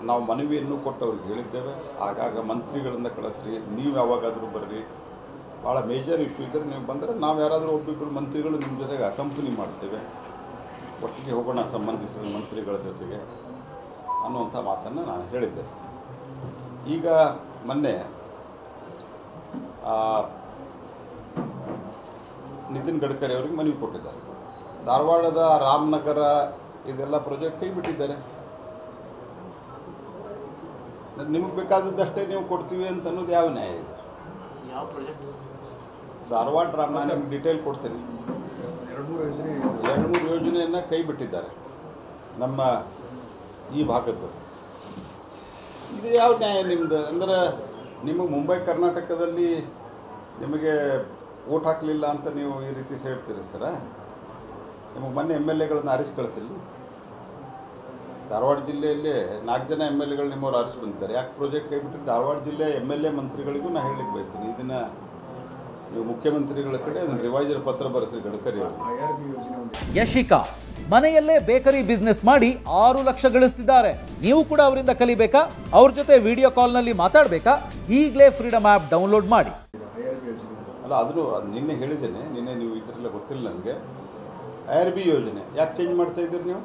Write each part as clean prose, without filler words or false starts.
ನಾವು ಮನವಿಯನ್ನು ಕೊಟ್ಟು ಅವ್ರಿಗೆ ಹೇಳಿದ್ದೇವೆ. ಆಗಾಗ ಮಂತ್ರಿಗಳನ್ನು ಕಳಿಸ್ರಿ, ನೀವು ಯಾವಾಗಾದರೂ ಬರ್ರಿ, ಭಾಳ ಮೇಜರ್ ಇಶ್ಯೂ ಇದ್ದರೆ ನೀವು ಬಂದರೆ ನಾವು ಯಾರಾದರೂ ಒಬ್ಬಿಬ್ಬರು ಮಂತ್ರಿಗಳು ನಿಮ್ಮ ಜೊತೆಗೆ ಅಕಂಪನಿ ಮಾಡ್ತೇವೆ, ಒಟ್ಟಿಗೆ ಹೋಗೋಣ ಸಂಬಂಧಿಸಿದ ಮಂತ್ರಿಗಳ ಜೊತೆಗೆ ಅನ್ನುವಂಥ ಮಾತನ್ನು ನಾನು ಹೇಳಿದ್ದೆ. ಈಗ ಮೊನ್ನೆ ನಿತಿನ್ ಗಡ್ಕರಿ ಅವರಿಗೆ ಮನವಿ ಕೊಟ್ಟಿದ್ದಾರೆ. ಧಾರವಾಡದ ರಾಮನಗರ ಇದೆಲ್ಲ ಪ್ರಾಜೆಕ್ಟ್ ಕೈ ಬಿಟ್ಟಿದ್ದಾರೆ. ನಿಮಗೆ ಬೇಕಾದದ್ದಷ್ಟೇ ನೀವು ಕೊಡ್ತೀವಿ ಅಂತ ಅನ್ನೋದು ಯಾವ ನ್ಯಾಯ ಇದೆ? ಯಾವ ಪ್ರಾಜೆಕ್ಟ್? ಧಾರವಾಡ ನಾನು ನಿಮ್ಗೆ ಡೀಟೇಲ್ ಕೊಡ್ತೀನಿ. 2-3 ಯೋಜನೆಯನ್ನು ಕೈ ಬಿಟ್ಟಿದ್ದಾರೆ ನಮ್ಮ ಈ ಭಾಗದ್ದು. ಇದು ಯಾವ ನ್ಯಾಯ ನಿಮ್ಮದು? ಅಂದರೆ ನಿಮಗೆ ಮುಂಬೈ ಕರ್ನಾಟಕದಲ್ಲಿ ನಿಮಗೆ ಓಟ್ ಹಾಕಲಿಲ್ಲ ಅಂತ ನೀವು ಈ ರೀತಿ ಹೇಳ್ತೀರಿ ಸರ? ನಿಮಗೆ ಮೊನ್ನೆ MLAಗಳನ್ನು ಆರಿಸಿ ಕಳಿಸಿಲ್ಲ? ಧಾರವಾಡ ಜಿಲ್ಲೆಯಲ್ಲಿ 4 ಜನ MLAಗಳು ನಿಮ್ಮವ್ರು ಆರಿಸಿ ಬಂದಿದ್ದಾರೆ. ಯಾಕೆ ಪ್ರಾಜೆಕ್ಟ್ ಕೈ ಬಿಟ್ಟು? ಧಾರವಾಡ ಜಿಲ್ಲೆ MLA ಮಂತ್ರಿಗಳಿಗೂ ನಾನು ಹೇಳಲಿಕ್ಕೆ ಬಯಸ್ತೀನಿ, ಇದನ್ನು ನೀವು ಮುಖ್ಯಮಂತ್ರಿಗಳ ಕಡೆ ಅದನ್ನು ರಿವೈಸರ್ ಪತ್ರ ಬರೆಸಿ ಗಡ್ಕರಿ ಅವರು. ಯಶಿಕಾ ಮನೆಯಲ್ಲೇ ಬೇಕರಿ ಬಿಸ್ನೆಸ್ ಮಾಡಿ 6 ಲಕ್ಷ ಗಳಿಸ್ತಿದ್ದಾರೆ. ನೀವು ಕೂಡ ಅವರಿಂದ ಕಲಿಬೇಕಾ? ಅವ್ರ ಜೊತೆ ವಿಡಿಯೋ ಕಾಲ್ನಲ್ಲಿ ಮಾತಾಡಬೇಕಾ? ಈಗಲೇ ಫ್ರೀಡಮ್ ಆ್ಯಪ್ ಡೌನ್ಲೋಡ್ ಮಾಡಿ. ಅಲ್ಲ, ಆದರೂ ಅದು ನಿನ್ನೆ ಹೇಳಿದ್ದೇನೆ, ನಿನ್ನೆ ನೀವು ಇದರೆಲ್ಲ ಗೊತ್ತಿಲ್ಲ ನನಗೆ. IRB ಯೋಜನೆ ಯಾಕೆ ಚೇಂಜ್ ಮಾಡ್ತಾ ಇದ್ದೀರಿ ನೀವು?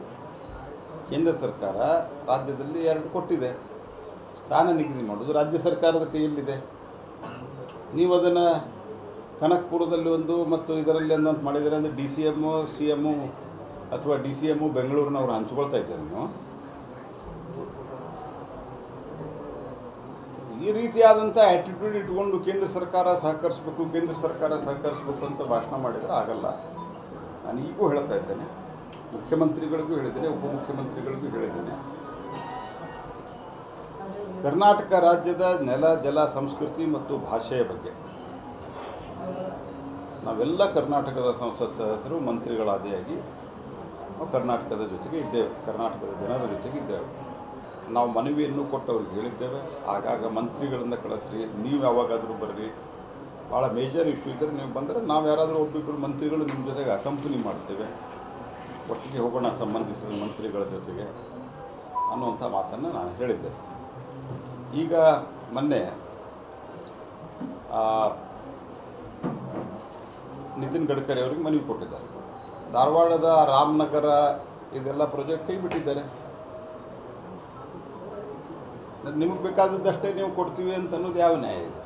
ಕೇಂದ್ರ ಸರ್ಕಾರ ರಾಜ್ಯದಲ್ಲಿ 2 ಕೊಟ್ಟಿದೆ, ಸ್ಥಾನ ನಿಗದಿ ಮಾಡೋದು ರಾಜ್ಯ ಸರ್ಕಾರದ ಕೈಯಲ್ಲಿದೆ. ನೀವು ಅದನ್ನು ಕನಕಪುರದಲ್ಲಿ ಒಂದು ಮತ್ತು ಇದರಲ್ಲಿ ಒಂದಂತ ಮಾಡಿದರೆ ಅಂದರೆ DCM CM ಅಥವಾ DCM ಬೆಂಗಳೂರಿನವ್ರು ಹಂಚ್ಕೊಳ್ತಾ ಇದ್ದಾರೆ. ನೀವು ಈ ರೀತಿಯಾದಂಥ ಆ್ಯಟಿಟ್ಯೂಡ್ ಇಟ್ಕೊಂಡು ಕೇಂದ್ರ ಸರ್ಕಾರ ಸಹಕರಿಸಬೇಕು ಅಂತ ಭಾಷಣ ಮಾಡಿದರೆ ಆಗಲ್ಲ. ನಾನು ಈಗೂ ಹೇಳ್ತಾ ಇದ್ದೇನೆ, ಮುಖ್ಯಮಂತ್ರಿಗಳಿಗೂ ಹೇಳಿದ್ದೇನೆ, ಉಪಮುಖ್ಯಮಂತ್ರಿಗಳಿಗೂ ಹೇಳಿದ್ದೇನೆ. ಕರ್ನಾಟಕ ರಾಜ್ಯದ ನೆಲ, ಜಲ, ಸಂಸ್ಕೃತಿ ಮತ್ತು ಭಾಷೆಯ ಬಗ್ಗೆ ನಾವೆಲ್ಲ ಕರ್ನಾಟಕದ ಸಂಸತ್ ಸದಸ್ಯರು ಮಂತ್ರಿಗಳಾದಿಯಾಗಿ ನಾವು ಕರ್ನಾಟಕದ ಜೊತೆಗೆ ಇದ್ದೇವೆ, ಕರ್ನಾಟಕದ ಜನರ ಜೊತೆಗೆ ಇದ್ದೇವೆ. ನಾವು ಮನವಿಯನ್ನು ಕೊಟ್ಟು ಅವ್ರಿಗೆ ಹೇಳಿದ್ದೇವೆ. ಆಗಾಗ ಮಂತ್ರಿಗಳನ್ನು ಕಳಿಸ್ರಿ, ನೀವು ಯಾವಾಗಾದರೂ ಬರ್ರಿ, ಭಾಳ ಮೇಜರ್ ಇಶ್ಯೂ ಇದ್ದರೆ ನೀವು ಬಂದರೆ ನಾವು ಯಾರಾದರೂ ಒಬ್ಬಿಬ್ಬರು ಮಂತ್ರಿಗಳು ನಿಮ್ಮ ಜೊತೆಗೆ ಅಕಂಪನಿ ಮಾಡ್ತೇವೆ, ಒಟ್ಟಿಗೆ ಹೋಗೋಣ ಸಂಬಂಧಿಸಿದ ಮಂತ್ರಿಗಳ ಜೊತೆಗೆ ಅನ್ನುವಂಥ ಮಾತನ್ನು ನಾನು ಹೇಳಿದ್ದೆ. ಈಗ ಮೊನ್ನೆ ನಿತಿನ್ ಗಡ್ಕರಿ ಅವರಿಗೆ ಮನವಿ ಕೊಟ್ಟಿದ್ದಾರೆ. ಧಾರವಾಡದ ರಾಮನಗರ ಇದೆಲ್ಲ ಪ್ರಾಜೆಕ್ಟ್ ಕೈ ಬಿಟ್ಟಿದ್ದಾರೆ. ನಿಮಗೆ ಬೇಕಾದದ್ದಷ್ಟೇ ನೀವು ಕೊಡ್ತೀವಿ ಅಂತ ಅನ್ನೋದು ಯಾವ ನ್ಯಾಯ ಇದೆ?